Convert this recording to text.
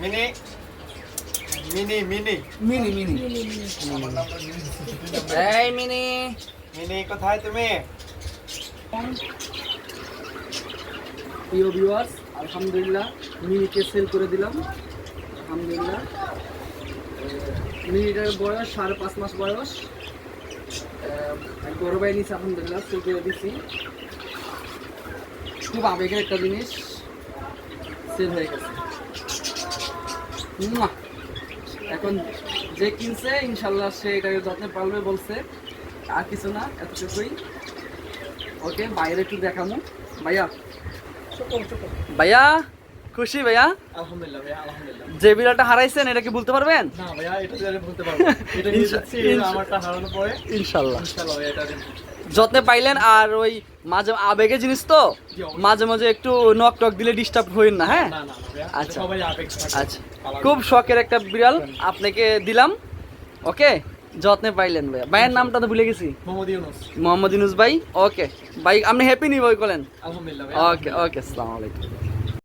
Mini mini mini mini mini এই mini mini কোথায় তুমি? প্রিয় ভিউয়ার্স, আলহামদুলিল্লাহ মিনিকে সেল করে দিলাম। আলহামদুলিল্লাহ মিনিটার বয়স 5.5 মাস বয়স। বড় ভাই নিচে আলহামদুলিল্লাহ সেল করে দিচ্ছি। খুব আবেগের একটা জিনিস সেল হয়ে গেছে। এখন যে কিনছে ইনশাল্লাহ সে এটাকে যত্নে পালবে বলছে, আর কিছু না, এতটুকুই। ওকে, বাইরে একটু দেখাবো। ভাইয়া ভাইয়া খুশি ভাইয়া? আলহামদুলিল্লাহ ভাইয়া, আলহামদুলিল্লাহ। যে বিড়ালটা হারাইছেন এটা কি বলতে পারবেন? না ভাইয়া, এটা তো বলতে পারবো না। এটা নিয়ে যাচ্ছি, আমারটা হারানোর পরে ইনশাল্লাহ ইনশাআল্লাহ ভাইয়া এটা যত্নে পাইলেন। আর ওই মাঝে আবেগের জিনিস তো, মাঝে মাঝে একটু নক টক দিলে ডিস্টার্ব হইন না। হ্যাঁ, না না ভাইয়া, আচ্ছা সবাই আবেগ থাকে। আচ্ছা, খুব শখের একটা বিড়াল আপনাকে দিলাম। ওকে, যত্নে পাইলেন ভাইয়া। ভাইয়ের নামটা তো ভুলে গেছি। মোহাম্মদ ইউনুস। মোহাম্মদ ইউনুস ভাই। ওকে ভাই, আপনি হ্যাপি নিউ বই করেন? আলহামদুলিল্লাহ ভাইয়া। ওকে ওকে, আসসালামু আলাইকুম।